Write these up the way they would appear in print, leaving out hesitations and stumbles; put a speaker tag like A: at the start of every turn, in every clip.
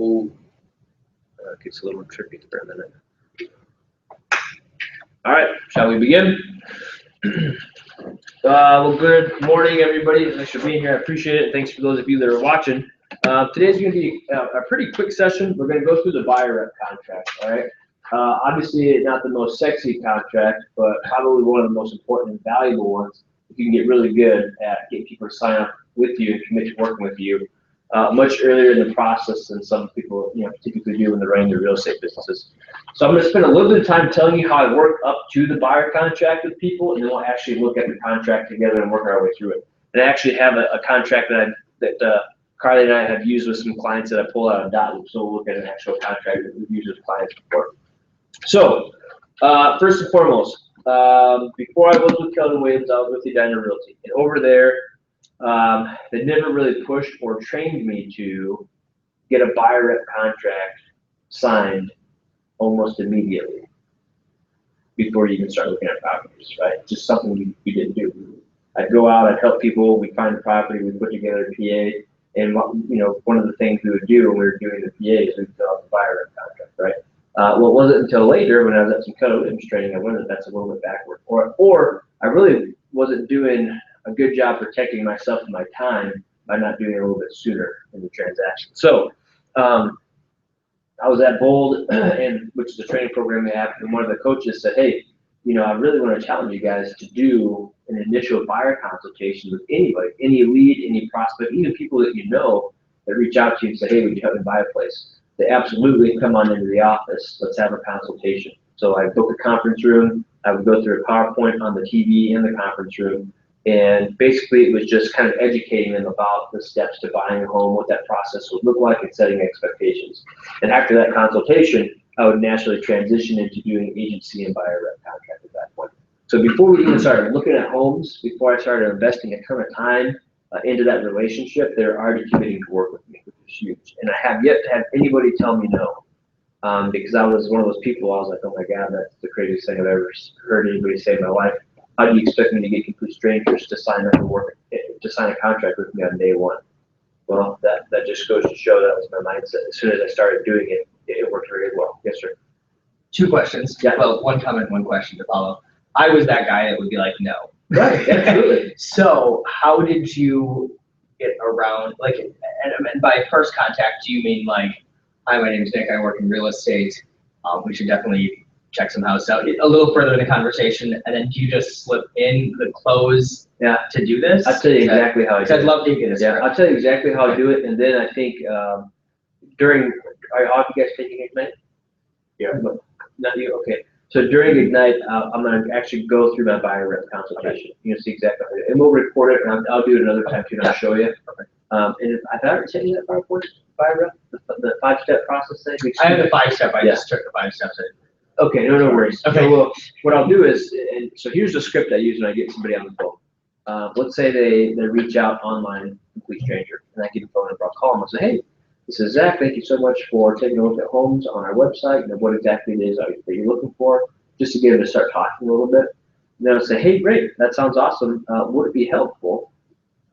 A: Ooh, it gets a little tricky for a minute. All right, shall we begin? Well, good morning, everybody. Thanks for being here. I appreciate it. Thanks for those of you that are watching. Today's going to be a pretty quick session. We're going to go through the buyer rep contract, all right? Obviously, not the most sexy contract, but probably one of the most important and valuable ones. You can get really good at getting people to sign up with you and commit to working with you much earlier in the process than some people, typically do when they're running their real estate businesses. So I'm going to spend a little bit of time telling you how I work up to the buyer contract with people, and then we'll actually look at the contract together and work our way through it. And I actually have a contract that Carly and I have used with some clients that I pulled out of dotloop. So we'll look at an actual contract that we've used with clients before. So first and foremost, before I was with Keldon Williams, I was with Edina Realty, and over there, they never really pushed or trained me to get a buyer rep contract signed almost immediately before you even start looking at properties, right? Just something we didn't do. I'd go out, I'd help people, we'd find the property, we'd put together a PA, and one of the things we would do when we were doing the PA is we'd fill out the buyer rep contract, right? Well, it wasn't until later when I was at some Keldon Williams training I learned that that's a little bit backward, or I really wasn't doing a good job protecting myself and my time by not doing it a little bit sooner in the transaction. So I was at Bold, which is a training program we have, and one of the coaches said, hey, I really want to challenge you guys to do an initial buyer consultation with anybody, any lead, any prospect, even people that you know that reach out to you and say, hey, would you help me buy a place? They absolutely come on into the office. Let's have a consultation. So I booked a conference room. I would go through a PowerPoint on the TV in the conference room. And basically, it was just kind of educating them about the steps to buying a home, what that process would look like, and setting expectations. And after that consultation, I would naturally transition into doing agency and buyer rep contract at that point. So before we even started looking at homes, before I started investing a ton of time into that relationship, they're already committing to work with me, which is huge. And I have yet to have anybody tell me no, because I was one of those people. I was like, oh my God, that's the craziest thing I've ever heard anybody say in my life. How do you expect me to get complete strangers to sign up and work, to sign a contract with me on day one? Well, that just goes to show that was my mindset. As soon as I started doing it, it worked very well. Yes, sir.
B: Two questions. Yeah. Well, one comment, one question to follow. I was that guy that would be like, no.
A: Right, absolutely.
B: So how did you get around, and by first contact, do you mean like, hi, my name is Nick, I work in real estate. We should definitely check some house out a little further in the conversation, and then do you just slip in the close to do this?
A: I'll tell you exactly how I do it.
B: I'd love to get this.
A: Yeah, I'll tell you exactly how I do it, and then I think are all you guys taking Ignite?
B: Yeah.
A: Not you, okay. So during Ignite, I'm going to actually go through my buyer rep consultation. You'll see exactly how I do it. And we'll record it, and I'll do it another time too, and I'll show you. And if I've ever sent you that PowerPoint, buyer rep, the 5-step process thing.
B: I have the 5-step. I just took the 5 steps.
A: Okay, no worries.
B: Okay.
A: So, well, what I'll do is, and so here's the script I use when I get somebody on the phone. Let's say they reach out online, complete stranger, and I get a phone number. I'll call them and say, hey, this is Zach. Thank you so much for taking a look at homes on our website and what exactly it is that you're looking for, just to get them to start talking a little bit. And then I'll say, hey, great, that sounds awesome. Would it be helpful?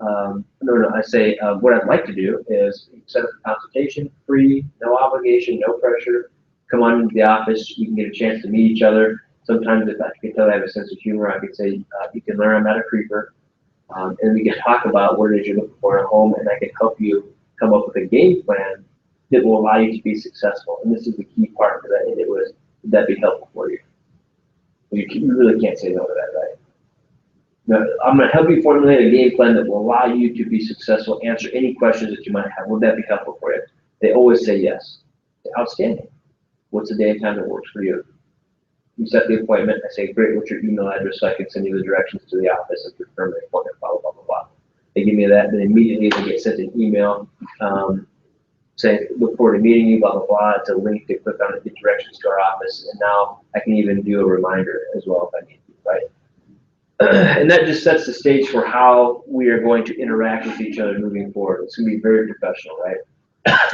A: I say, what I'd like to do is set up a consultation, free, no obligation, no pressure. Come on into the office, you can get a chance to meet each other. Sometimes if I can tell I have a sense of humor, I could say, you can learn I'm not a creeper. And we can talk about what it is you're looking for in a home, and I can help you come up with a game plan that will allow you to be successful. And this is the key part, because I think would that be helpful for you? You really can't say no to that, right? No, I'm going to help you formulate a game plan that will allow you to be successful, answer any questions that you might have. Would that be helpful for you? They always say yes. Outstanding. What's the day and time that works for you? You set the appointment. I say, great, what's your email address so I can send you the directions to the office and confirm the appointment, blah, blah, blah, blah. They give me that, and then immediately they get sent an email saying, look forward to meeting you, blah, blah, blah. It's a link. They click on it, get directions to our office, and now I can even do a reminder as well if I need to, right? And that just sets the stage for how we are going to interact with each other moving forward. It's going to be very professional, right?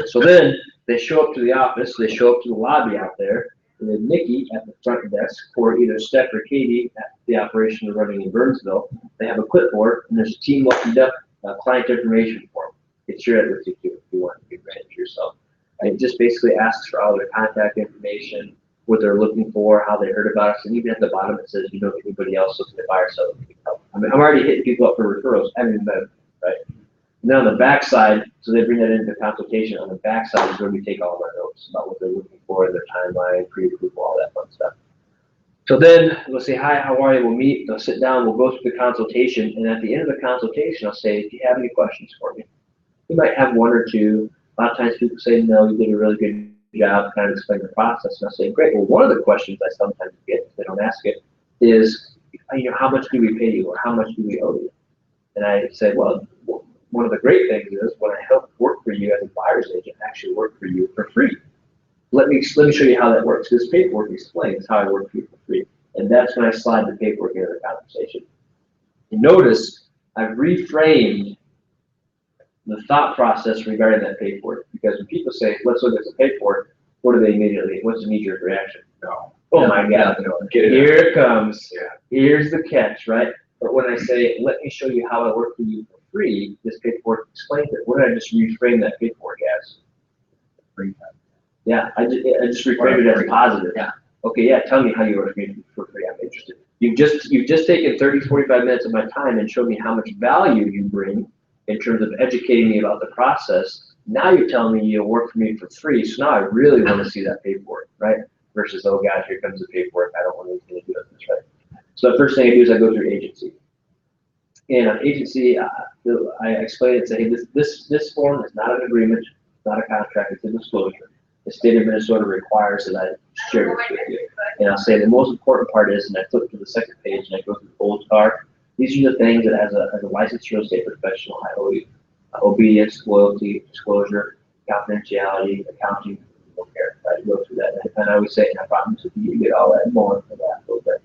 A: So then they show up to the office, they show up to the lobby out there, and then Nikki at the front desk, or either Steph or Katie at the operation they're running in Burnsville, they have a clipboard, and there's a team locked up client information form. They share it with you too if you want to be ready for yourself. It just basically asks for all their contact information, what they're looking for, how they heard about us, and even at the bottom it says, you know, if anybody else looking to buy or sell, we can help. I mean, I'm already hitting people up for referrals. I haven't even met them, right? And then on the back side, so they bring that into consultation. On the back side is where we take all of our notes about what they're looking for, their timeline, pre-approval, all that fun stuff. So then we'll say, hi, how are you? We'll meet, they'll sit down, we'll go through the consultation, and at the end of the consultation, I'll say, do you have any questions for me? You might have one or two. A lot of times people say, no, you did a really good job, kind of explain the process. And I'll say, great. Well, one of the questions I sometimes get, if they don't ask it, is, you know, how much do we pay you, or how much do we owe you? And I say, well, one of the great things is when I help work for you as a buyer's agent, I actually work for you for free. Let me show you how that works. This paperwork explains how I work for you for free. And that's when I slide the paperwork into the conversation. And notice I've reframed the thought process regarding that paperwork. Because when people say, let's look at the paperwork, what do they immediately, what's the knee-jerk reaction?
C: No.
A: Oh my God,
C: Get it
A: here it comes.
C: Yeah.
A: Here's the catch, right? But when I say, let me show you how I work for you for free, this paperwork explains it. What did I just reframe that paperwork as?
C: Free.
A: Yeah, I just reframed it as a positive.
B: Yeah.
A: Okay, yeah, tell me how you work for me for free. I'm interested. You've just taken 30, 45 minutes of my time and showed me how much value you bring in terms of educating me about the process. Now you're telling me you'll work for me for free. So now I really want to see that paperwork, right? Versus, oh God, here comes the paperwork. I don't want anything to do with this, right? So the first thing I do is I go through agency. And on agency, I explain it and say, hey, this form is not an agreement, it's not a contract, it's a disclosure. The state of Minnesota requires that I share this with you. And I'll say the most important part is, and I flip to the second page and I go through the bold card. These are the things that as a licensed real estate professional, I owe you. Obedience, loyalty, disclosure, confidentiality, accounting, care. I go through that. And I always say, and I promise you get all that and more for that a little bit.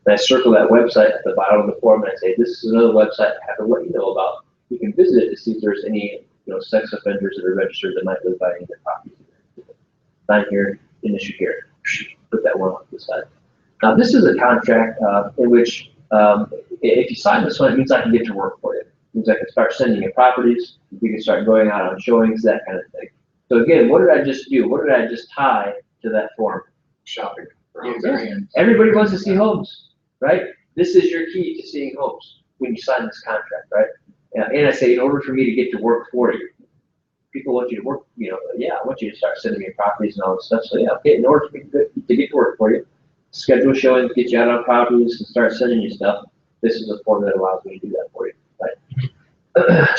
A: And I circle that website at the bottom of the form and I say, this is another website I have to let you know about. You can visit it to see if there's any sex offenders that are registered that might live by any of the properties. Sign here, initial here. Put that one on the side. Now this is a contract in which if you sign this one, it means I can get to work for you. It means I can start sending you properties. We can start going out on showings, that kind of thing. So again, what did I just do? What did I just tie to that form?
C: Shopping.
A: Yeah. Everybody wants to see homes, right? This is your key to seeing homes when you sign this contract, right? And I say, in order for me to get to work for you, people want you to work, I want you to start sending me properties and all this stuff. So yeah, okay, in order for me to get to work for you, schedule showings, get you out on properties and start sending you stuff. This is a form that allows me to do that for you, right?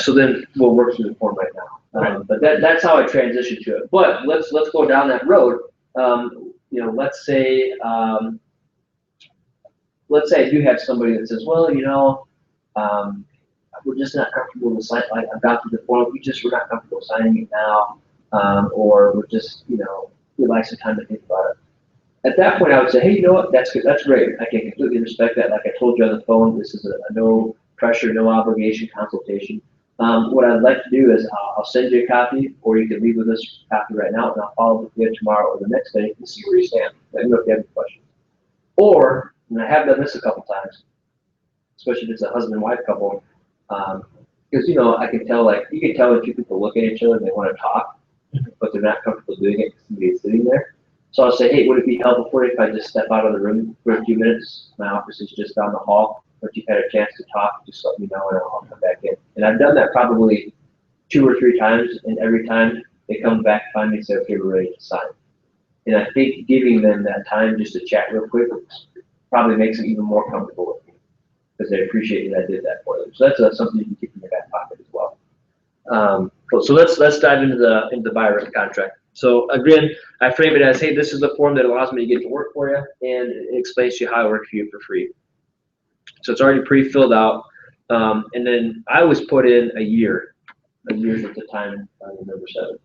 A: So then we'll work through the form right now. But that's how I transition to it. But let's go down that road. Let's say I do have somebody that says, well, we're just not comfortable with signing. Like I've gone through the form, we're not comfortable signing it now, or we're just, we'd like some time to think about it. At that point, I would say, hey, you know what? That's good. That's great. I can completely respect that. Like I told you on the phone, this is a no pressure, no obligation consultation. What I'd like to do is I'll send you a copy, or you can leave with this copy right now, and I'll follow up with you tomorrow or the next day and see where you stand. Let me know if you have any questions. Or, and I have done this a couple times, especially if it's a husband and wife couple, because I can tell, you can tell when two people look at each other and they want to talk, but they're not comfortable doing it because somebody's sitting there. So I'll say, hey, would it be helpful for you if I just step out of the room for a few minutes? My office is just down the hall. But you've had a chance to talk, just let me know and I'll come back in. And I've done that probably 2 or 3 times, and every time they come back, find me and say, okay, we're ready to sign. And I think giving them that time just to chat real quick probably makes them even more comfortable with me because they appreciate that I did that for them. So that's something you can keep in your back pocket as well. Cool. So let's dive into the buyer rep contract. So again, I frame it as, hey, this is the form that allows me to get to work for you, and it explains to you how I work for you for free. So it's already pre-filled out, and then I always put in a year's worth of time on number 7.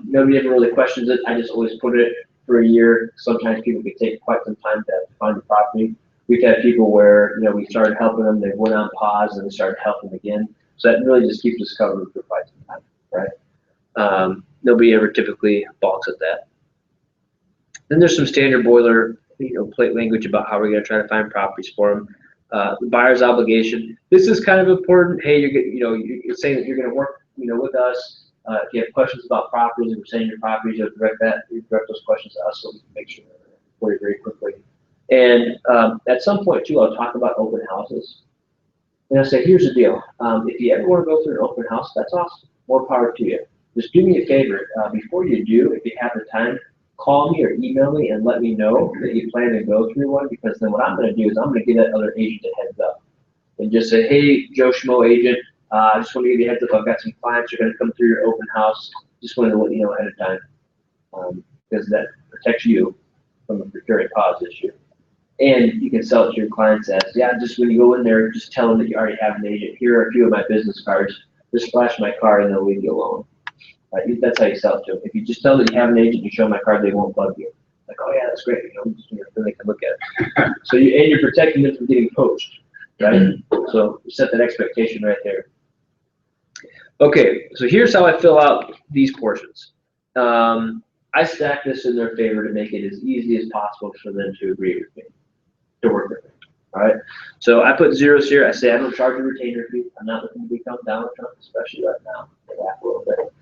A: Nobody ever really questions it. I just always put it for a year. Sometimes people can take quite some time to find the property. We've had people where we started helping them, they went on pause, and we started helping them again. So that really just keeps us covered for quite some time, right? Nobody ever typically balks at that. Then there's some standard boiler plate language about how we're going to try to find properties for them. The buyer's obligation. This is kind of important. Hey, you're saying that you're going to work, with us. If you have questions about properties or saying your properties, you direct those questions to us so we can make sure for you very quickly. And at some point too, I'll talk about open houses. And I'll say, here's the deal. If you ever want to go through an open house, that's awesome. More power to you. Just do me a favor. Before you do, if you have the time, call me or email me and let me know that you plan to go through one, because then what I'm going to do is I'm going to give that other agent a heads up and just say, hey, Joe Schmo agent, I just want to give you a heads up. I've got some clients who are going to come through your open house. Just wanted to let you know ahead of time, because that protects you from a procuring cause issue. And you can sell it to your clients as, yeah, just when you go in there, just tell them that you already have an agent. Here are a few of my business cards. Just flash my card and they'll leave you alone. Right? That's how you sell it to them. If you just tell them that you have an agent, you show them my card, they won't bug you. Like, oh yeah, that's great. Then they can look at it. So you're protecting them from getting poached, right? So you set that expectation right there. Okay, so here's how I fill out these portions. I stack this in their favor to make it as easy as possible for them to agree with me, to work with me. All right. So I put zeros here. I say I don't charge a retainer fee. I'm not looking to become Donald Trump, especially right now. I laugh a little bit.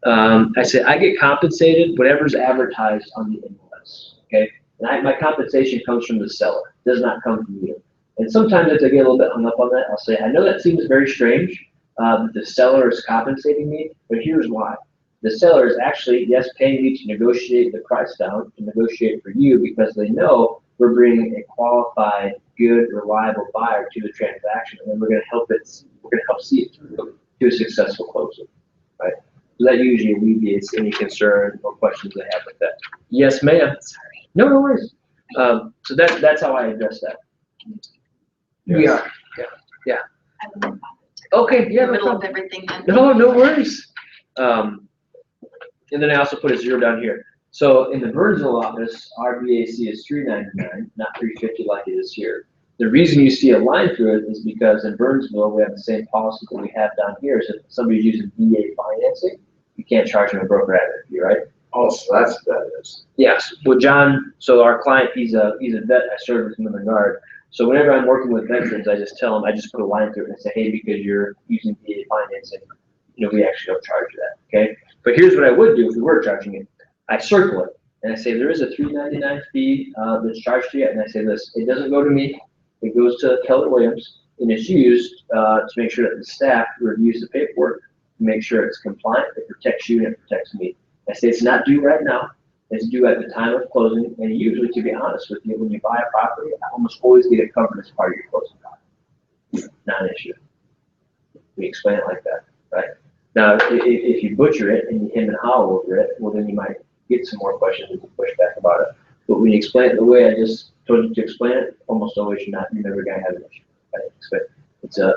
A: I say I get compensated whatever's advertised on the invoice. Okay. And my compensation comes from the seller. It does not come from you. And sometimes if I get a little bit hung up on that, I'll say I know that seems very strange that the seller is compensating me, but here's why. The seller is actually, yes, paying me to negotiate the price down, to negotiate for you, because they know we're bringing a qualified, good, reliable buyer to the transaction, and then we're going to help see it through to a successful closing, right? So that usually alleviates any concern or questions they have with that. Yes, ma'am. Sorry. No worries. So that's how I address that.
C: Yes.
A: We are. Yeah. Okay. Yeah.
D: In the middle of everything then.
A: No worries. And then I also put a zero down here. So in the Burnsville office, our BAC is $399, not $350 like it is here. The reason you see a line through it is because in Burnsville, we have the same policy that we have down here. So if somebody's using VA financing, you can't charge them a broker admin fee, right?
C: Oh, so that's what that is.
A: Yes. Well, John, so our client, he's a vet. I served with him in the Guard. So whenever I'm working with veterans, I just tell them, I just put a line through it and say, hey, because you're using VA financing, we actually don't charge you that, okay? But here's what I would do if we were charging it. I circle it, and I say there is a $399 fee that's charged to you, and I say this, it doesn't go to me, it goes to Keller Williams, and it's used to make sure that the staff reviews the paperwork, to make sure it's compliant, it protects you, and it protects me. I say it's not due right now, it's due at the time of closing, and usually, to be honest with you, when you buy a property, I almost always get it covered as part of your closing cost. Not an issue. We explain it like that, right? Now, if you butcher it and you hem and haw over it, well, then you might get some more questions and push back about it. But when you explain it the way I just told you to explain it, almost always you're never going to have an issue. Right? It's a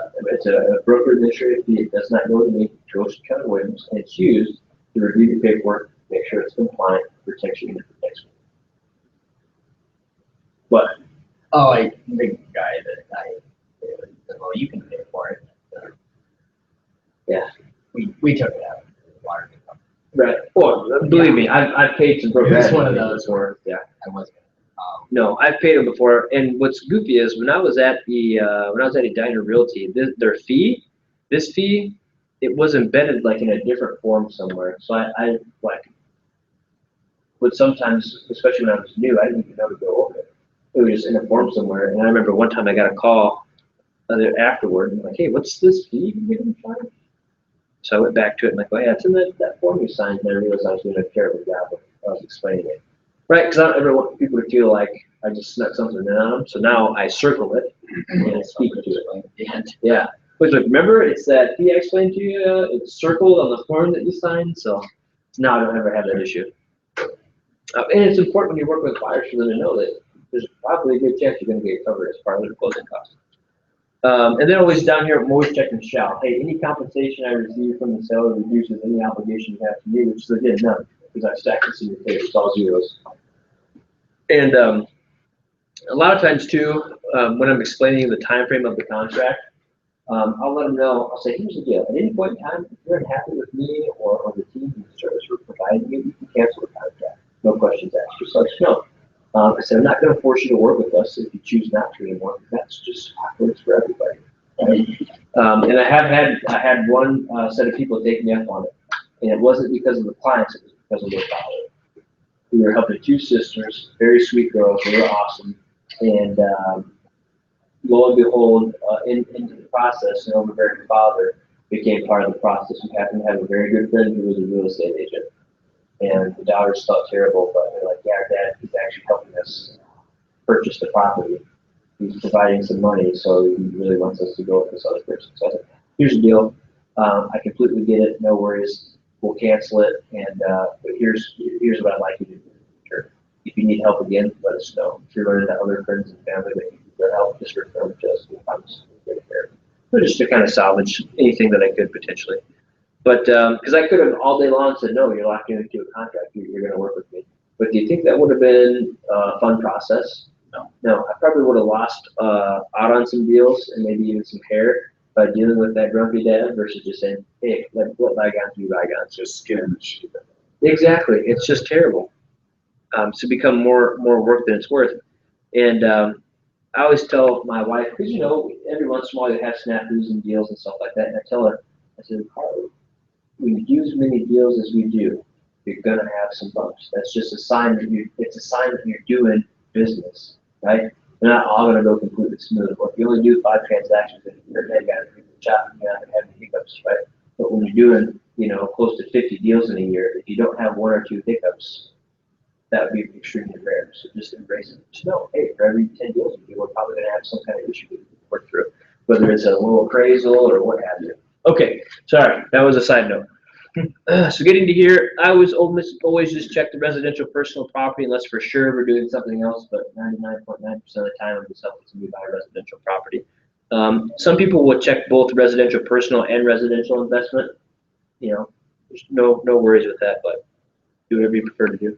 A: broker administrative fee. It does not go to me. It goes to Keller Williams, and it's used to review the paperwork, make sure it's compliant, protects you, and it protects me. What?
B: Oh, the guy well, you can pay for it.
A: Yeah.
B: We took it out. Water.
A: Right. Well, believe me, I've paid some broker.
B: It's one of
A: admin
B: those
A: before. Yeah.
B: I wasn't.
A: No, I've paid them before. And what's goofy is when I was at Edina Realty, this fee, it was embedded like in a different form somewhere. So I would sometimes, especially when I was new, I didn't even know to go over it. It was just in a form somewhere. And I remember one time I got a call afterward, and I'm like, hey, what's this fee you're getting charged? So I went back to it and like, oh yeah, it's in that form you signed, and I realized I was doing a terrible job of explaining it. Right, because I don't ever want people to feel like I just snuck something in on them. So now I circle it and I speak to it. Yeah. But like, remember, it's that fee I explained to you, it's circled on the form that you signed, so now I don't ever have that issue. And it's important when you work with buyers for them to know that there's probably a good chance you're going to get covered as part of their closing costs. And then always down here, I'm always checking shall. Hey, any compensation I receive from the seller reduces any obligation you have to me, which is again none, because I've stacked this in your favor. It's all zeros. And a lot of times too, when I'm explaining the time frame of the contract, I'll let them know. I'll say, here's the deal. At any point in time, if you're unhappy with me or the team and the service we're providing you, you can cancel the contract. No questions asked. Just let us know. I said, I'm not going to force you to work with us if you choose not to anymore. That's just how it works for everybody. Right? And I had one set of people take me up on it. And it wasn't because of the clients, it was because of their father. We were helping two sisters, very sweet girls, they were awesome. And lo and behold, into the process, an overbearing father became part of the process. We happened to have a very good friend who was a real estate agent. And the daughters felt terrible, but they're like, yeah, our dad is actually helping us purchase the property. He's providing some money, so he really wants us to go with this other person. So I said, here's the deal. I completely get it. No worries. We'll cancel it. And but here's what I'd like you to do. Sure. If you need help again, let us know. If you're running to other friends and family that need their help, just refer them to us. We'll promise to take care of it. But just to kind of salvage anything that I could potentially. But because I could have all day long said, no, you're locked into a contract. You're going to work with me. But do you think that would have been a fun process? No, I probably would have lost out on some deals and maybe even some hair by dealing with that grumpy dad versus just saying, hey, let bygones be bygones.
C: Just skin the sheep.
A: Exactly. It's just terrible. To become more work than it's worth. And I always tell my wife, because, every once in a while you have snafus and deals and stuff like that. And I tell her, I said, Carly, when you do as many deals as we do, you're going to have some bumps. That's just a sign that you're doing business. Right? They're not all going to go completely smooth. Or if you only do 5 transactions, you're going to have any hiccups, right? But when you're doing, close to 50 deals in a year, if you don't have 1 or 2 hiccups, that would be extremely rare. So just embrace it. Just know, hey, for every 10 deals you do, we're probably going to have some kind of issue to work through, whether it's a little appraisal or what have you. Okay, sorry, that was a side note. So getting to here, I was always just check the residential personal property unless for sure we're doing something else, but 99.9% of the time I'm just helping somebody buy a residential property. Some people will check both residential personal and residential investment. There's no worries with that, but do whatever you prefer to do.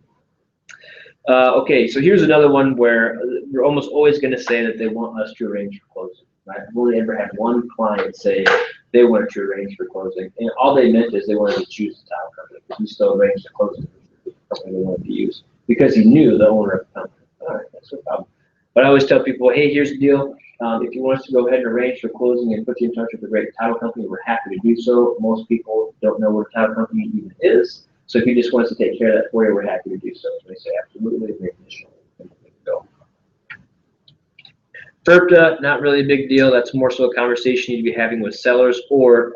A: Okay, so here's another one where we're almost always going to say that they want us to arrange for closing. Right? I've only ever had one client say they wanted to arrange for closing, and all they meant is they wanted to choose the title company, because we still arranged the closing for the company they wanted to use, because he knew the owner of the company. All right, that's no problem. But I always tell people, hey, here's the deal. If you want us to go ahead and arrange for closing and put you in touch with a great title company, we're happy to do so. Most people don't know what a title company even is, so if you just want us to take care of that for you, we're happy to do so. So they say, absolutely, great initial. Go. FERPTA, not really a big deal. That's more so a conversation you'd be having with sellers, or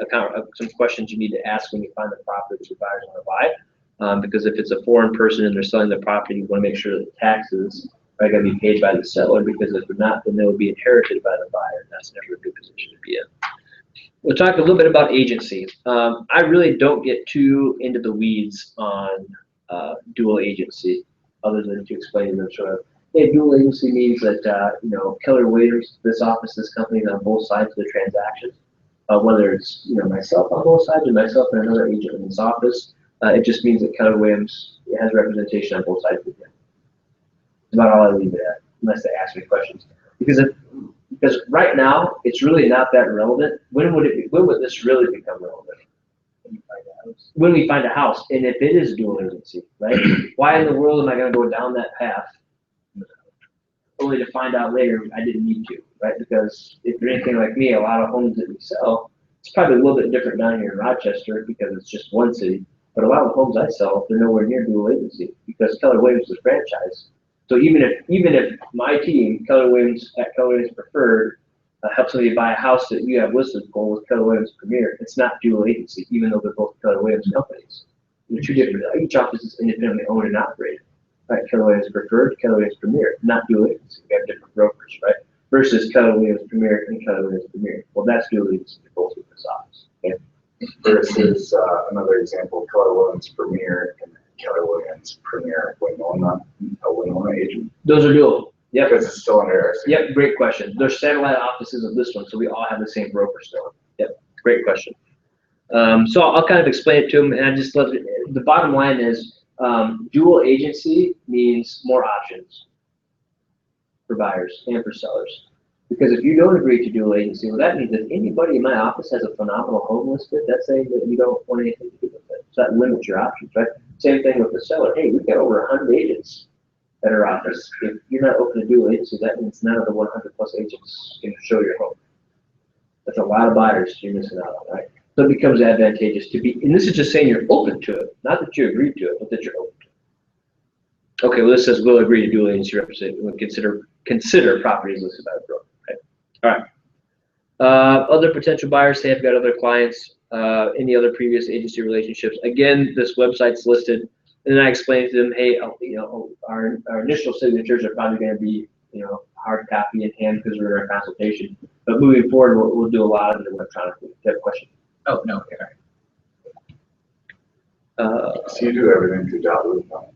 A: some questions you need to ask when you find the property that your buyers want to buy. Because if it's a foreign person and they're selling the property, you want to make sure that the taxes are going to be paid by the seller, because if they're not, then they will be inherited by the buyer, and that's never a good position to be in. We'll talk a little bit about agency. I really don't get too into the weeds on dual agency, other than to explain to them sort of, hey, dual agency means that, Keller Williams, this office, this company is on both sides of the transaction. Whether it's, myself on both sides or myself and another agent in this office, it just means that Keller Williams has representation on both sides of it. That's about all I leave it at, unless they ask me questions. Because right now, it's really not that relevant. When would this really become relevant? When we find a house, and if it is dual agency, right? Why in the world am I going to go down that path only to find out later I didn't need to, right? Because if you're anything like me, a lot of homes that we sell, it's probably a little bit different down here in Rochester because it's just one city. But a lot of the homes I sell, they're nowhere near dual agency because Keller Williams is franchise. So even if my team, Keller Williams at Keller Williams Preferred, helps somebody buy a house that you have listed for with Keller Williams Premier, it's not dual agency, even though they're both Keller Williams companies. They're two different. Each office is independently owned and operated. Right, Keller Williams Preferred, Keller Williams Premier, not dual agency. We have different brokers, right? Versus Keller Williams Premier and Keller Williams Premier. Well, that's dual agency for both of this office. Okay?
C: Versus another example, Keller Williams Premier and Keller Williams Premier Winona, a Winona agent.
A: Those are dual. Yep.
C: Because it's still under RC.
A: Yep, great question. They're satellite offices of this one, so we all have the same broker still. Yep, great question. So I'll kind of explain it to them, and I just love it. The bottom line is dual agency means more options for buyers and for sellers. Because if you don't agree to dual agency, well, that means that anybody in my office has a phenomenal home listed, that's saying that you don't want anything to do with it. So that limits your options, right? Same thing with the seller. Hey, we've got over 100 agents at our office. If you're not open to dual agency, that means none of the 100 plus agents can show your home. That's a lot of buyers you're missing out on, right? So it becomes advantageous to be, and this is just saying you're open to it, not that you agree to it, but that you're open to it. Okay, well, this says we'll agree to dual agency representative when consider properties listed by the broker. Okay. All right. Other potential buyers say I've got other clients, any other previous agency relationships. Again, this website's listed, and then I explained to them, hey, our initial signatures are probably going to be, hard copy in hand because we're in a consultation. But moving forward, we'll do a lot of it electronically. Do you have a question?
B: Oh, no, okay.
C: So you do everything through Dotloop now?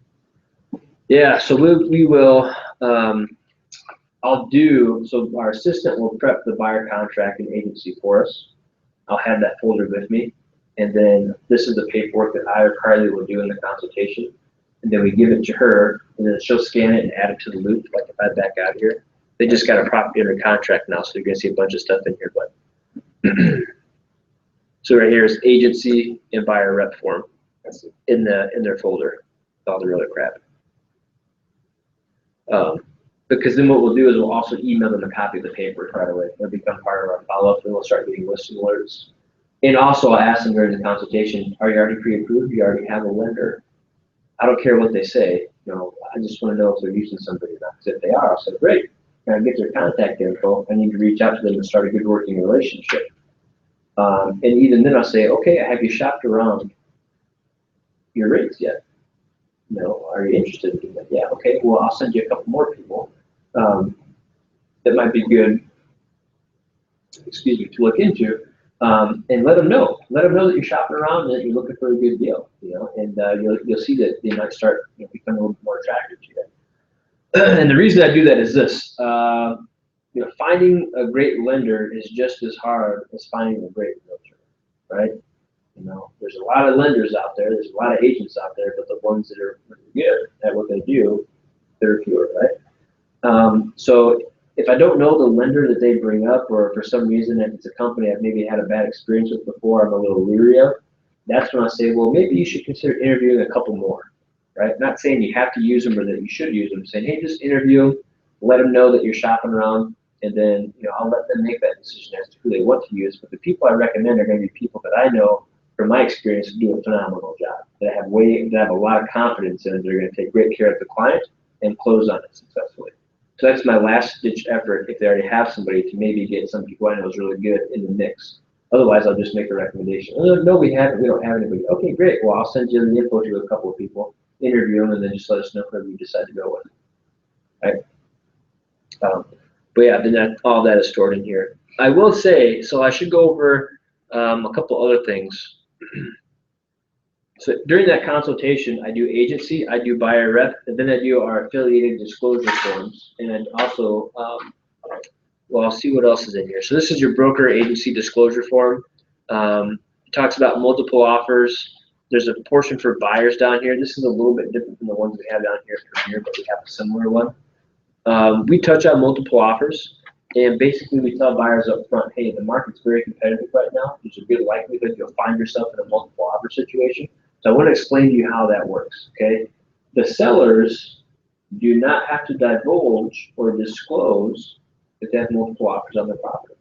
A: Yeah, so we will, so our assistant will prep the buyer contract and agency for us. I'll have that folder with me. And then this is the paperwork that I or Carly will do in the consultation. And then we give it to her, and then she'll scan it and add it to the loop, like if I back out here. They just got a property under contract now, so you're gonna see a bunch of stuff in here, but. So right here is agency and buyer rep form in their folder, all the other crap. Because then what we'll do is we'll also email them a copy of the paper right away. It'll become part of our follow-up, and we'll start getting listing alerts. And also I'll ask them during the consultation, are you already pre-approved? Do you already have a lender? I don't care what they say, I just want to know if they're using somebody or not. Because if they are, I'll say, great, can I get their contact info? I need to reach out to them and start a good working relationship. And even then I'll say, okay, have you shopped around your rates yet? Are you interested in doing that? Yeah, okay, well, I'll send you a couple more people that might be good, to look into, and let them know that you're shopping around and that you're looking for a good deal, and you'll see that they might start becoming a little bit more attractive to you. And the reason I do that is this, finding a great lender is just as hard as finding a great realtor, right? There's a lot of lenders out there, there's a lot of agents out there, but the ones that are really good at what they do, there are fewer, right? So if I don't know the lender that they bring up, or for some reason if it's a company I've maybe had a bad experience with before, I'm a little leery of, that's when I say, well, maybe you should consider interviewing a couple more, right? Not saying you have to use them or that you should use them. I'm saying, hey, just interview them, let them know that you're shopping around, and then I'll let them make that decision as to who they want to use. But the people I recommend are going to be people that I know from my experience do a phenomenal job, that have a lot of confidence in it. They're going to take great care of the client and close on it successfully. So that's my last ditch effort, if they already have somebody, to maybe get some people I know is really good in the mix. Otherwise, I'll just make a recommendation. Oh, no, we don't have anybody. Okay, great. Well, I'll send you the info to a couple of people, interview them, and then just let us know whoever you decide to go with. Right? But yeah, then all that is stored in here. I will say, so I should go over a couple other things. So during that consultation, I do agency, I do buyer rep, and then I do our affiliated disclosure forms. And also, well, I'll see what else is in here. So this is your broker agency disclosure form. It talks about multiple offers. There's a portion for buyers down here. This is a little bit different from the ones we have down here at Premier, but we have a similar one. We touch on multiple offers, and basically we tell buyers up front, hey, the market's very competitive right now. There's a good likelihood you'll find yourself in a multiple offer situation. So I want to explain to you how that works, okay? The sellers do not have to divulge or disclose if they have multiple offers on their property.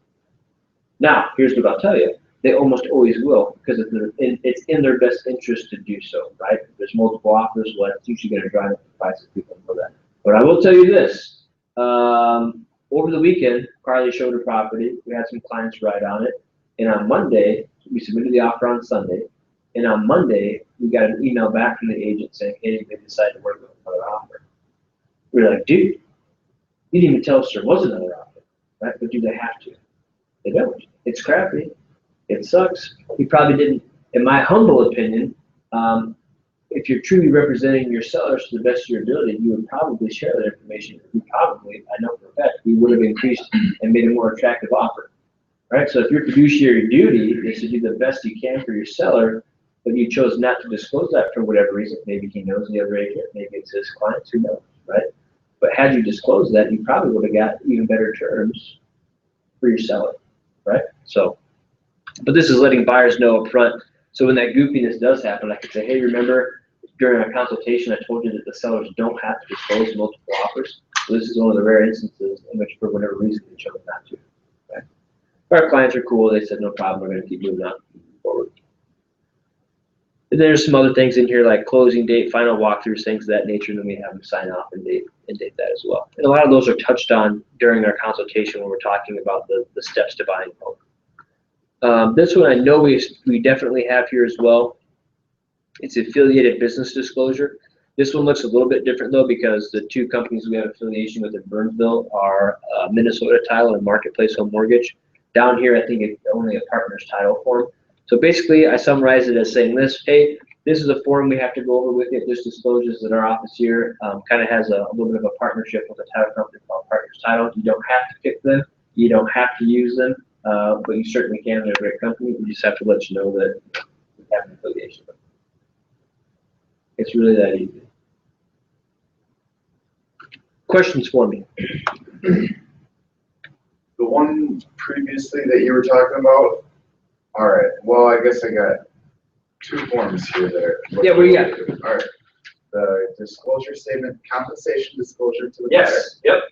A: Now, here's what I'll tell you. They almost always will, because it's in their best interest to do so, right? If there's multiple offers, well, it's usually going to drive up the price of people for that. But I will tell you this. Over the weekend, Carly showed her property. We had some clients ride on it. And on Monday, we submitted the offer on Sunday. And on Monday, we got an email back from the agent saying, hey, they decided to work with another offer. We were like, dude, you didn't even tell us there was another offer, right? But do they have to? They don't. It's crappy. It sucks. You probably didn't, in my humble opinion, if you're truly representing your sellers to the best of your ability, you would probably share that information. I know for a fact, we would have increased and made a more attractive offer, right? So if your fiduciary duty is to do the best you can for your seller, but you chose not to disclose that for whatever reason, maybe he knows the other agent, maybe it's his clients, who knows, right? But had you disclosed that, you probably would have got even better terms for your seller, right? So, but this is letting buyers know up front. So when that goofiness does happen, I can say, hey, remember during our consultation, I told you that the sellers don't have to disclose multiple offers. So this is one of the rare instances in which, for whatever reason, they chose not to. Right? Our clients are cool. They said, no problem. We're going to keep moving on forward. And there's some other things in here like closing date, final walkthroughs, things of that nature, and then we have them sign off and date that as well. And a lot of those are touched on during our consultation when we're talking about the steps to buying home. This one I know we definitely have here as well. It's affiliated business disclosure. This one looks a little bit different though because the two companies we have affiliation with in Burnsville are Minnesota Title and Marketplace Home Mortgage. Down here, I think it's only a partner's title form. So basically, I summarize it as saying this: hey, this is a form we have to go over with you. This disclosures that our office here kind of has a little bit of a partnership with a title company called Partners Title. You don't have to pick them. You don't have to use them, but you certainly can. They're a great company. We just have to let you know that we have an affiliation with them. It's really that easy. Questions for me?
C: The one previously that you were talking about, all right, well, I guess I got two forms here that are.
A: Yeah, what do you got?
C: All right, the disclosure statement, compensation disclosure to the buyer.
A: Yes. Yep.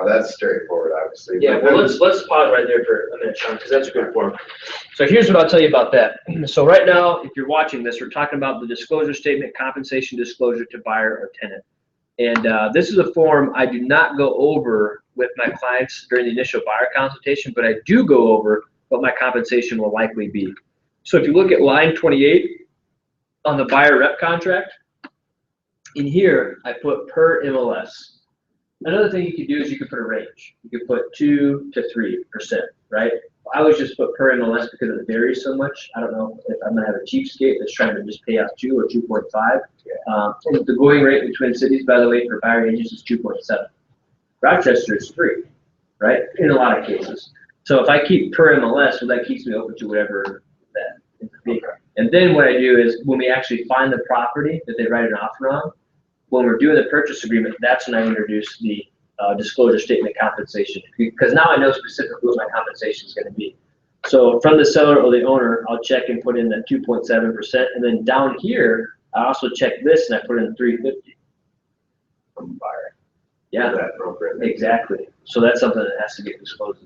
C: That's straightforward, obviously.
A: Yeah.
C: But
A: Well,
C: then-
A: let's pause right there for a minute, Sean, because that's a good form. So here's what I'll tell you about that. So right now, if you're watching this, we're talking about the disclosure statement, compensation disclosure to buyer or tenant. And this is a form I do not go over with my clients during the initial buyer consultation, but I do go over what my compensation will likely be. So if you look at line 28 on the buyer rep contract, in here I put per MLS. Another thing you could do is you could put a range. You could put 2 to 3%, right? I always just put per MLS because it varies so much. I don't know if I'm gonna have a cheapskate that's trying to just pay out 2 or 2.5. And the going rate between cities, by the way, for buyer agents is 2.7. Rochester is 3, right? In a lot of cases. So if I keep per MLS, well, that keeps me open to whatever that is. And then what I do is when we actually find the property that they write an offer on, when we're doing the purchase agreement, that's when I introduce the disclosure statement compensation, because now I know specifically what my compensation is going to be. So from the seller or the owner, I'll check and put in that 2.7%, and then down here, I also check this and I put in 350
C: From the buyer.
A: Yeah,
C: That broker.
A: exactly. So that's something that has to get disclosed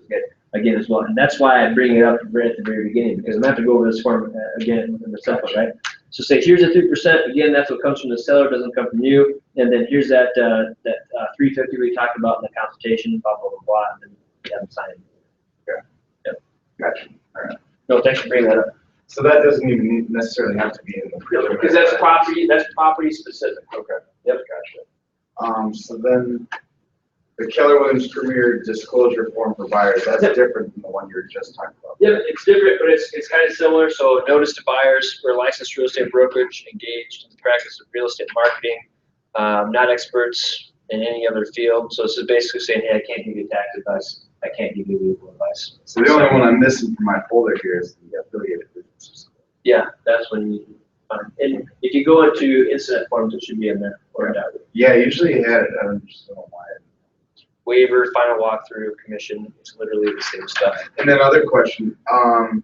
A: again as well, and that's why I bring it up right at the very beginning, because I'm gonna have to go over this form again in the second, right? So say here's the 3%. Again, that's what comes from the seller, doesn't come from you. And then here's that 350 we talked about in the consultation, blah blah blah blah, and then you have them sign it.
C: Gotcha. All right.
A: No, thanks for bringing that up.
C: So that doesn't even necessarily have to be in the preliminary.
A: Because that's property specific.
C: Okay.
A: Yep.
C: Gotcha. So then the Keller Williams Premier disclosure form for buyers, that's different than the one you were just talking about.
A: Yeah, it's different, but it's kind of similar. So notice to buyers, we're a licensed real estate brokerage engaged in the practice of real estate marketing, not experts in any other field. So this is basically saying, hey, I can't give you tax advice. I can't give you legal advice.
C: So the only one I'm missing from my folder here is the affiliated businesses.
A: Yeah, that's when you, and if you go into incident forms, it should be in there or not.
C: Yeah, usually you had it. I don't just don't know why.
A: Waiver, final walkthrough, commission, it's literally the same stuff.
C: And then other question, our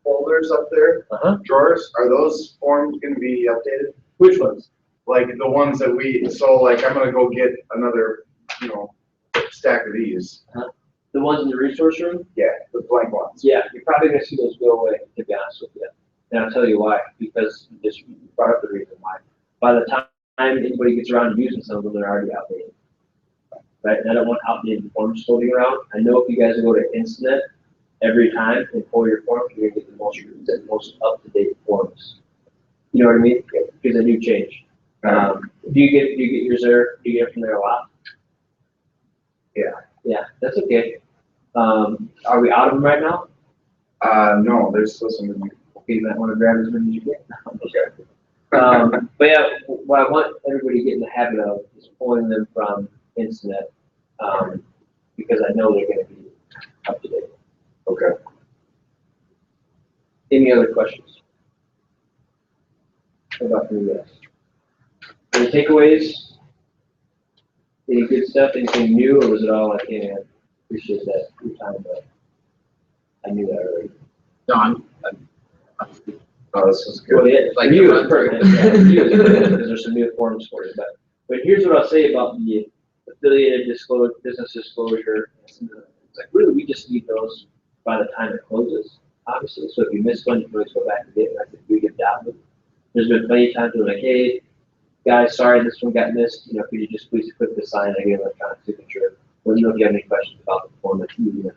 C: folders up there, drawers, are those forms gonna be updated?
A: Which ones?
C: Like the ones that so like I'm gonna go get another, stack of these.
A: The ones in the resource room?
C: Yeah, the blank ones.
A: Yeah, you're probably gonna see those go away, to be honest with you. And I'll tell you why, because you just brought up the reason why. By the time anybody gets around to using some of them, they're already outdated. Right, and I don't want outdated forms floating around. I know if you guys go to Instinet every time and pull your form, you're gonna get the most up-to-date forms. You know what I mean? Because they do change. Do you get yours there? Do you get it from there a lot?
C: Yeah.
A: Yeah, that's okay. Are we out of them right now?
C: No, there's still some in there.
A: Okay, you might want to grab as many as you get.
C: Okay.
A: But yeah, what I want everybody to get in the habit of is pulling them from Instinet, because I know they're going to be up to date.
C: Okay.
A: Any other questions? What about from you guys? Any takeaways? Any good stuff? Anything new, or was it all like, yeah, appreciate that your time, but I knew that already.
B: No,
C: Oh, this was
A: Well,
C: good.
A: yeah,
B: Like
A: for you,
B: to
A: it's
B: run through.
A: perfect. Yeah, for you, it's perfect, because there's some new forms for you. But here's what I'll say about the affiliated business disclosure. It's like, really, we just need those by the time it closes. obviously. So if you miss one, you can always go back and get it. I think we get that one. There's been plenty of times where like, hey, guys, sorry, this one got missed. You know, could you just please click the sign? I get an electronic signature. Let me know if you have any questions about the form that you.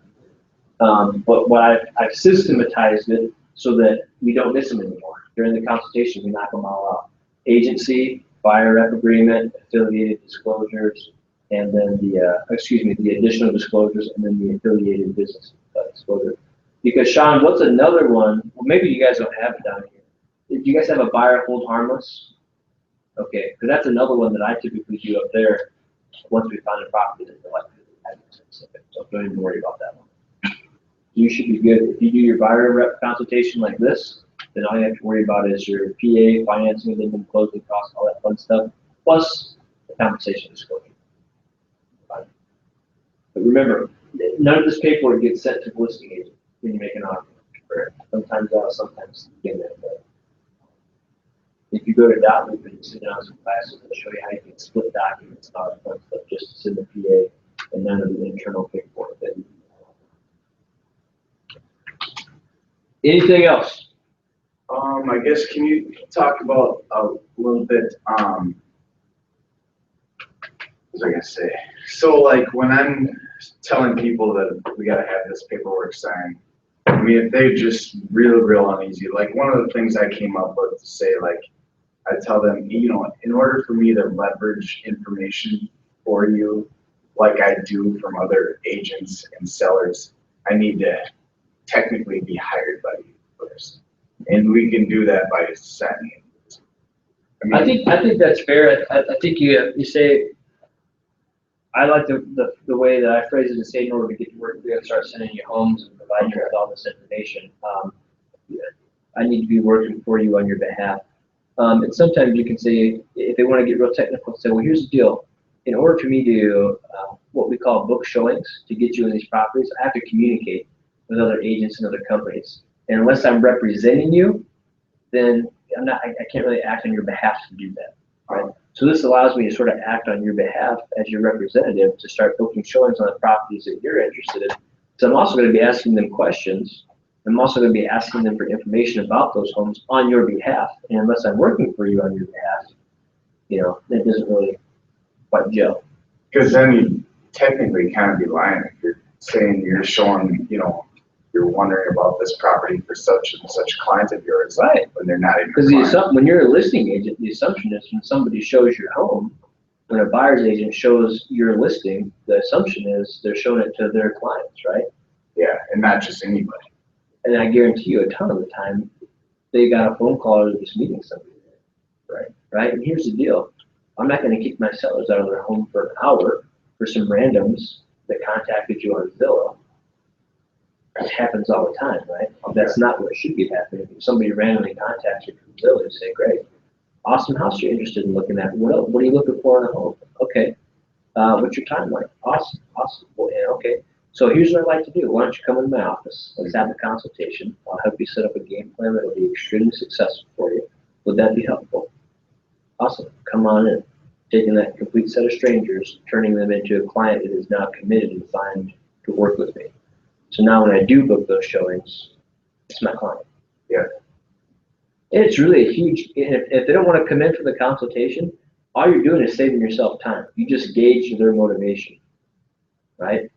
A: But what I've systematized it so that we don't miss them anymore. During the consultation, we knock them all out. Agency, buyer rep agreement, affiliated disclosures, and then the additional disclosures, and then the affiliated business disclosure. Because Sean, what's another one? Well, maybe you guys don't have it down here. Do you guys have a buyer hold harmless? Okay, because that's another one that I typically do up there once we find a property that's elected. So don't even worry about that one. You should be good. If you do your buyer rep consultation like this, then all you have to worry about is your PA, financing, minimum closing costs, all that fun stuff, plus the compensation disclosure. But remember, none of this paperwork gets sent to the listing agent when you make an offer. Sometimes out, sometimes in there. But if you go to Dotloop and you sit down some classes, they'll show you how you can split documents and all that fun stuff just to send the PA and none of the internal paperwork that you. Anything else?
C: I guess, can you talk about a little bit, what was I gonna say? So like when I'm telling people that we gotta have this paperwork signed, I mean, if they're just real uneasy, like one of the things I came up with to say, like, I tell them, you know, in order for me to leverage information for you, like I do from other agents and sellers, I need to technically be hired by you first. And we can do that by signing.
A: I think that's fair. I think you say. I like the way that I phrase it to say in order to get to work, we have to start sending you homes and providing you with all this information. I need to be working for you on your behalf. And sometimes you can say, if they want to get real technical, say, well, here's the deal. In order for me to what we call book showings to get you in these properties, I have to communicate with other agents and other companies. And unless I'm representing you, then I can't really act on your behalf to do that, right? So this allows me to sort of act on your behalf as your representative to start booking showings on the properties that you're interested in. So I'm also going to be asking them questions. I'm also going to be asking them for information about those homes on your behalf. And unless I'm working for you on your behalf, you know, that doesn't really quite gel.
C: Because then you technically kind of be lying if you're saying you're showing, you know, you're wondering about this property for such and such client of yours,
A: right?
C: When they're not even.
A: Because when you're a listing agent, the assumption is when somebody shows your home, when a buyer's agent shows your listing, the assumption is they're showing it to their clients, right?
C: Yeah, and not just anybody.
A: And I guarantee you, a ton of the time, they got a phone call or they're just meeting somebody, right? And here's the deal: I'm not going to kick my sellers out of their home for an hour for some randoms that contacted you on Zillow. It happens all the time, right? That's not what should be happening. If somebody randomly contacts you from Zillow and say, great, awesome house you're interested in looking at. What are you looking for in a home? Okay. What's your timeline? Awesome. Well, yeah, okay. So here's what I'd like to do. Why don't you come into my office? Let's have a consultation. I'll help you set up a game plan that'll be extremely successful for you. Would that be helpful? Awesome. Come on in. Taking that complete set of strangers, turning them into a client that is now committed and signed to work with me. So now when I do book those showings, it's my client.
C: Yeah.
A: And it's really a huge, if they don't want to come in for the consultation, all you're doing is saving yourself time. You just gauge their motivation, right?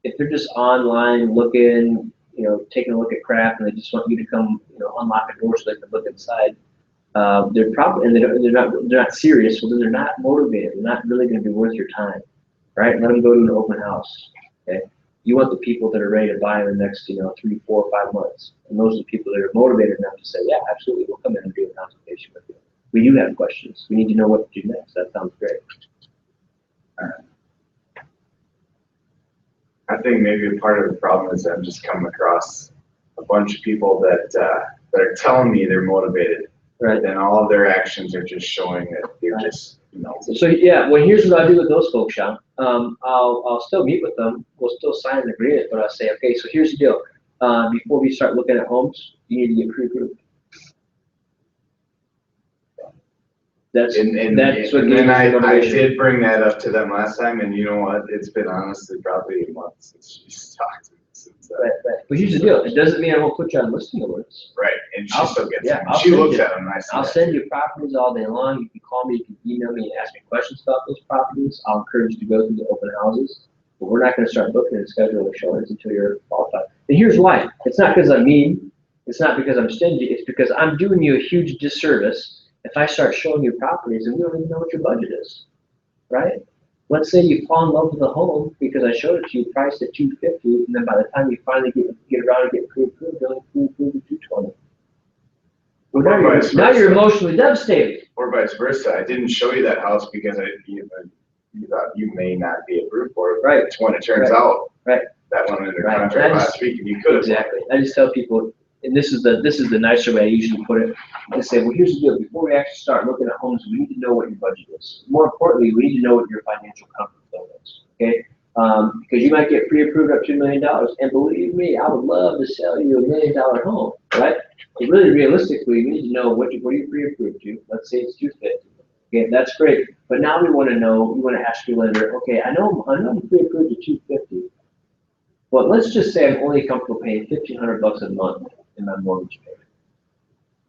A: If they're just online looking, you know, taking a look at crap and they just want you to come, you know, unlock a door so they can look inside, they're probably, and they're not serious, well then they're not motivated. They're not really going to be worth your time, right? Let them go to an open house, okay? You want the people that are ready to buy in the next, 3, 4, 5 months. And those are the people that are motivated enough to say, yeah, absolutely, we'll come in and do a consultation with you. We do have questions. We need to know what to do next. That sounds great.
C: I think maybe a part of the problem is I'm just coming across a bunch of people that are telling me they're motivated.
A: Right.
C: And all of their actions are just showing that they're just,
A: So yeah, well, here's what I do with those folks, Sean. I'll still meet with them. We'll still sign an agreement, but I'll say, okay, so here's the deal. Before we start looking at homes, you need to get pre-approved. That's what gives you
C: I did bring that up to them last time, and you know what? It's been honestly probably a month since she's talked to me since
A: Right. But here's the deal, it doesn't mean I won't put you on listing alerts.
C: Right, and she
A: I'll-
C: still gets
A: yeah,
C: them.
A: I'll
C: She
A: send
C: looks
A: you-
C: at them and I see
A: I'll
C: that.
A: send you properties all day long. You can call me, you can email me and ask me questions about those properties. I'll encourage you to go through the open houses. But we're not gonna start booking and scheduling showings until you're qualified. And here's why. It's not because I'm mean. It's not because I'm stingy. It's because I'm doing you a huge disservice if I start showing you properties and we don't even know what your budget is, right? Let's say you fall in love with a home because I showed it to you priced at $250, and then by the time you finally get around and get pre-approved, they're only pre-approved at $220. Well, now you're emotionally devastated.
C: Or vice versa. I didn't show you that house because you thought you may not be approved for it.
A: Right.
C: It's when it turns
A: Right.
C: out.
A: Right.
C: That went into
A: Right.
C: contract
A: And I
C: last week and you could have.
A: Exactly. I just tell people, and this is the nicer way I usually put it. I say, well, here's the deal. Before we actually start looking at homes, we need to know what your budget is. More importantly, we need to know what your financial comfort zone is. Okay? Because you might get pre-approved up to $1 million, and believe me, I would love to sell you $1 million home, right? But really, realistically, we need to know what are you pre-approved to. Let's say it's $250. Okay, that's great. But now we want to know. We want to ask your lender. Okay, I know I'm pre-approved to $250. Well, let's just say I'm only comfortable paying $1,500 a month in my mortgage payment.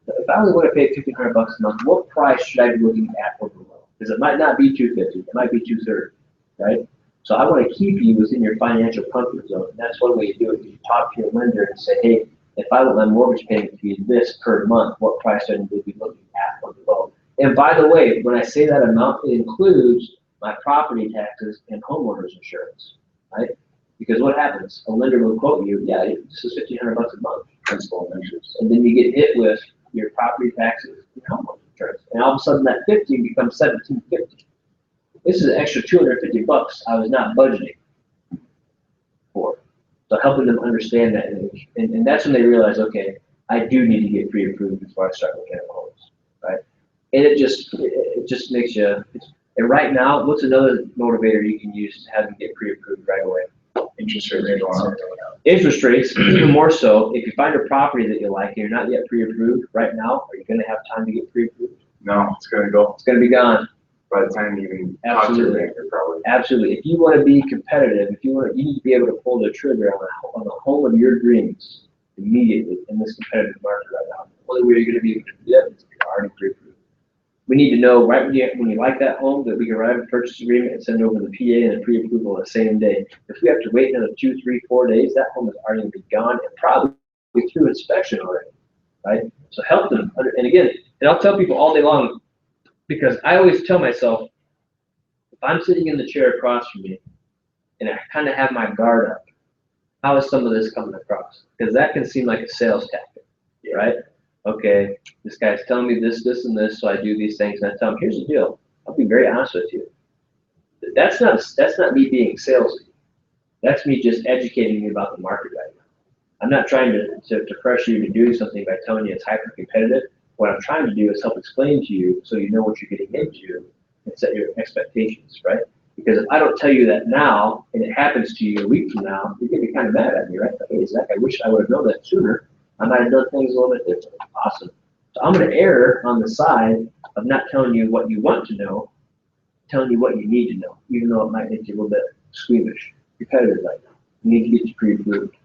A: If I only want to pay $1,500 a month, what price should I be looking at or below? Because it might not be $250, it might be $230, right? So I want to keep you within your financial comfort zone. And that's one way to do it. You talk to your lender and say, hey, if I want my mortgage payment to be this per month, what price should I be looking at or below? And by the way, when I say that amount, it includes my property taxes and homeowners insurance, right? Because what happens? A lender will quote you, yeah, this is $1,500 a month, principal and interest. And then you get hit with your property taxes and homeowners insurance. And all of a sudden that 50 becomes $1,750. This is an extra $250 I was not budgeting for. So helping them understand that. And that's when they realize, okay, I do need to get pre-approved before I start looking at homes, right? And it just makes you, and right now, what's another motivator you can use to have them get pre-approved right away?
C: Interest rates are going up.
A: Interest rates, even more so, if you find a property that you like and you're not yet pre-approved right now, are you gonna have time to get pre-approved?
C: No, it's gonna go
A: It's gonna be gone.
C: by the time you even talk to your
A: Absolutely.
C: banker probably.
A: Absolutely. If you wanna be competitive, you need to be able to pull the trigger on the home of your dreams immediately in this competitive market right now. The only way you're gonna be able to do that is if you're already pre-approved. We need to know right when you like that home that we can write a purchase agreement and send over the PA and the pre-approval the same day. If we have to wait another 2, 3, 4 days, that home is already gonna be gone and probably through inspection already, right? So help them, and again, and I'll tell people all day long, because I always tell myself, if I'm sitting in the chair across from you and I kind of have my guard up, how is some of this coming across? Because that can seem like a sales tactic, right? Okay, this guy's telling me this, this, and this, so I do these things, and I tell him, here's the deal. I'll be very honest with you. That's not me being salesy. That's me just educating you about the market right now. I'm not trying to pressure you to do something by telling you it's hyper competitive. What I'm trying to do is help explain to you so you know what you're getting into and set your expectations, right? Because if I don't tell you that now, and it happens to you a week from now, you're gonna be kind of mad at me, right? Like, hey, Zach, I wish I would have known that sooner. I might have done things a little bit different. Awesome. So I'm going to err on the side of not telling you what you want to know, telling you what you need to know, even though it might make you a little bit squeamish, competitive right now. You need to get you pre-approved.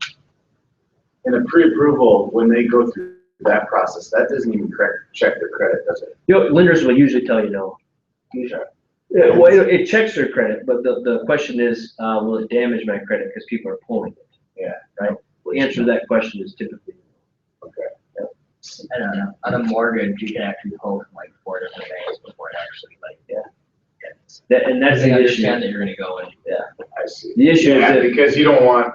C: And a pre-approval, when they go through that process, that doesn't even check their credit, does it?
A: You know, lenders will usually tell you no. Usually. Yeah, well, it checks their credit, but the question is, will it damage my credit because people are pulling it?
C: Yeah.
A: Right? The answer to that question is typically
C: Okay.
B: I don't know. On a mortgage, you can actually hold like 4 different banks before it actually gets.
A: that, and that's
B: They
A: the
B: understand
A: issue.
B: that you're gonna go in.
C: I see.
A: The issue is
C: Yeah,
A: that
C: because you don't want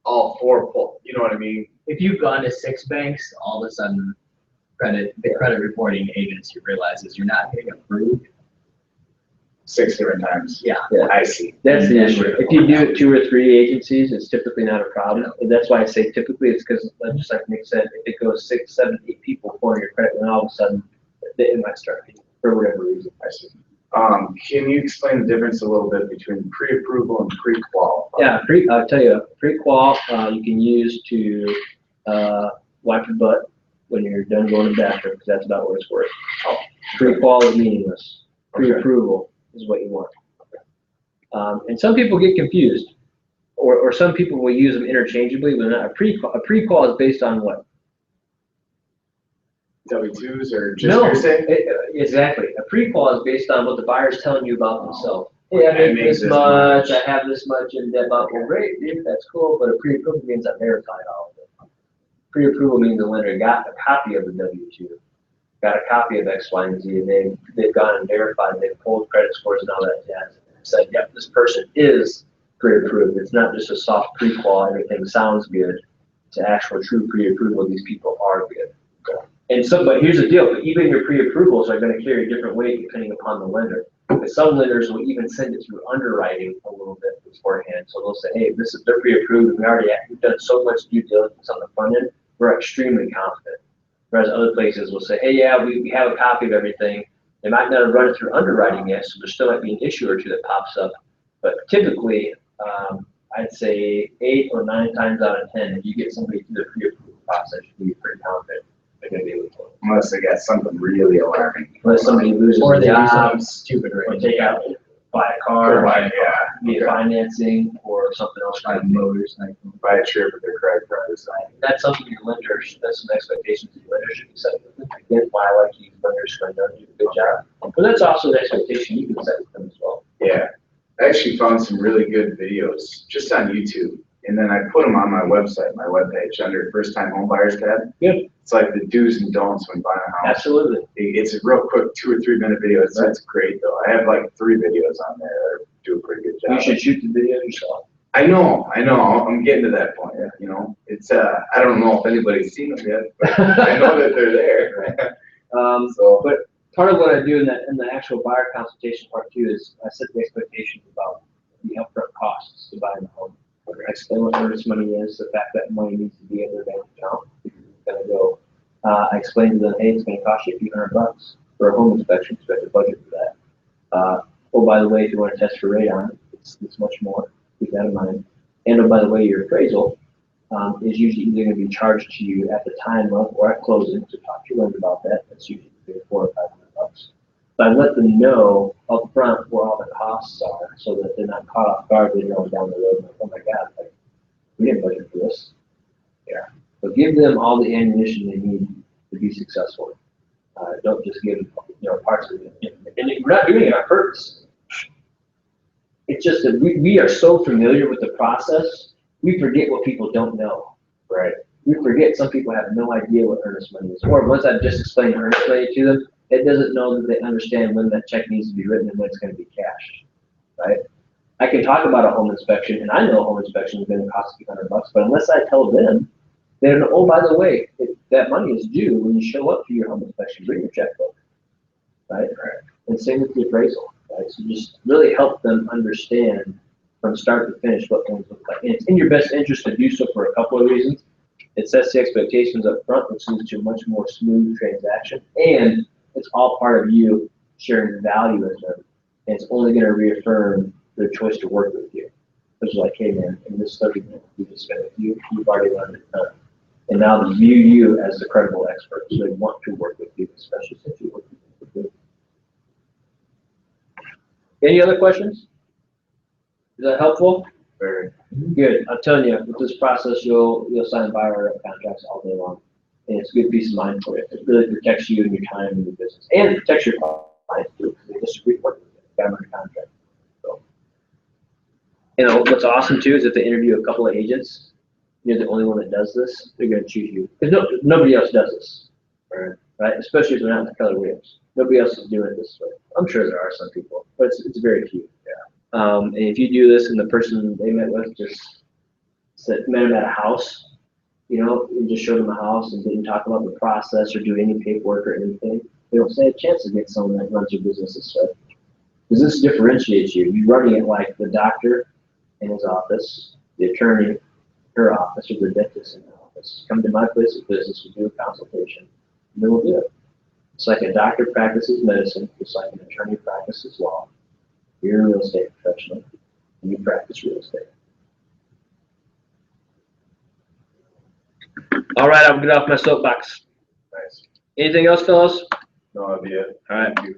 C: all 4 pull, you know what I mean?
B: If you've gone to 6 banks, all of a sudden, the credit reporting agency realizes you're not getting approved.
C: 6 different times.
B: Yeah.
C: I see.
A: that's the issue. If you do it 2 or 3 agencies, it's typically not a problem. And that's why I say typically it's because, just like Nick said, if it goes 6, 7, 8 people pulling your credit, then all of a sudden it might start for whatever reason.
C: I see. Can you explain the difference a little bit between pre-approval and pre-qual?
A: Yeah, I'll tell you, pre-qual you can use to wipe your butt when you're done going to the bathroom, because that's about what it's worth. Pre-qual is meaningless. Pre-approval is what you want. And some people get confused. or some people will use them interchangeably, but not a pre-qual is based on what?
C: W-2s or just
A: No,
C: hearsay?
A: exactly. A pre-qual is based on what the buyer's telling you about themselves. Hey, I
C: I
A: make
C: make
A: this
C: this
A: much,
C: much.
A: I have this much in debt. Well, great, dude, that's cool, but a pre-approval means I verified all of it. Pre-approval means the lender got a copy of the W-2, got a copy of X, Y, and Z, and they've gone and verified, they've pulled credit scores and all that jazz, and said, yep, this person is pre-approved. It's not just a soft pre-qual, everything sounds good. It's actual true pre-approval, these people are good. And so, but here's the deal, even your pre-approvals are gonna carry different weight depending upon the lender. Because some lenders will even send it through underwriting a little bit beforehand. So they'll say, hey, they're pre-approved, we've done so much due diligence on the front end, we're extremely confident. Whereas other places will say, hey, yeah, we have a copy of everything. They might not have run it through underwriting yet, so there still might be an issue or two that pops up. But typically, I'd say 8 or 9 times out of 10, if you get somebody through the pre-approval process, you can be pretty confident they're gonna be able to.
C: Unless they got something really alarming.
A: Unless somebody loses
B: Or
A: a
B: they do
A: job,
B: something stupid,
A: or
B: right?
A: take out, buy a car,
C: Yeah,
A: be it financing or something else.
B: Buy motorcycle.
C: buy a trip with their credit card or something.
A: That's something your lenders, that's some expectations your lenders should be setting. Again, why I like you lenders are gonna do a good job. But that's also the expectation you can set with them as well.
C: Yeah, I actually found some really good videos just on YouTube. And then I put them on my website, my webpage, under first time home buyers tab.
A: Good.
C: It's like the do's and don'ts when buying a house.
A: Absolutely.
C: It's a real quick 2 or 3 minute video. It's great though. I have like 3 videos on there that do a pretty good job.
A: You should shoot the video yourself.
C: I know. I'm getting to that point. You know, it's I don't know if anybody's seen them yet, but I know that they're there. So,
A: But part of what I do in the actual buyer consultation part too is I set the expectations about the upfront costs to buying the home. I explain what earnest money is, the fact that money needs to be in their bank account. It's gonna go. I explain to them, hey, it's gonna cost you a few $100 for a home inspection, so you have to budget for that. Oh, by the way, if you want to test for radon, it's much more. Keep that in mind. And oh, by the way, your appraisal is usually either going to be charged to you at the time of or at closing. So talk to your lender about that. That's usually $400 or $500. But I let them know up front where all the costs are, so that they're not caught off guard later on down the road. Like, oh my God, like, we didn't budget for this. Yeah. So give them all the ammunition they need to be successful. Don't just give them, parts of it. And we're not doing it on purpose. It's just that we are so familiar with the process, we forget what people don't know.
C: right.
A: We forget some people have no idea what earnest money is. Or once I've just explained earnest money to them, it doesn't know that they understand when that check needs to be written and when it's going to be cashed, right? I can talk about a home inspection, and I know a home inspection is going to cost a few $100, but unless I tell them, they don't know, oh, by the way, that money is due when you show up to your home inspection, bring your checkbook, right? And same with the appraisal, right? So just really help them understand from start to finish what things look like. And it's in your best interest to do so for a couple of reasons. It sets the expectations up front, which leads to a much more smooth transaction, and it's all part of you sharing value with them. And it's only going to reaffirm their choice to work with you. It's like, hey man, in this 30 minutes we just spent with you, you've already learned a ton. And now they view you as the credible expert, so they want to work with you, especially since you work with them. Any other questions? Is that helpful?
C: Very.
A: Good. I'm telling you, with this process, you'll sign buyer contracts all day long. And it's a good peace of mind for you. It really protects you and your time and your business. And it protects your clients too, because they disagree with what you got under contract. So, what's awesome too is if they interview a couple of agents, you're the only one that does this, they're going to choose you. Because nobody else does this. Right? Especially if they're not with Keller Williams. Nobody else is doing it this way. I'm sure there are some people, but it's very few. Yeah. And if you do this and the person they met with just met them at a house, and just showed them a house and didn't talk about the process or do any paperwork or anything, they don't stand a chance to get someone that runs your business this way. Because this differentiates you. You're running it like the doctor in his office, the attorney in her office, or the dentist in her office. Come to my place of business, we do a consultation, and then we'll do it. It's like a doctor practices medicine, just like an attorney practices law. You're a real estate professional, and you practice real estate. All right, I'll get off my soapbox.
C: Nice.
A: Anything else, fellas?
C: No idea.
A: All right.
C: Thank you.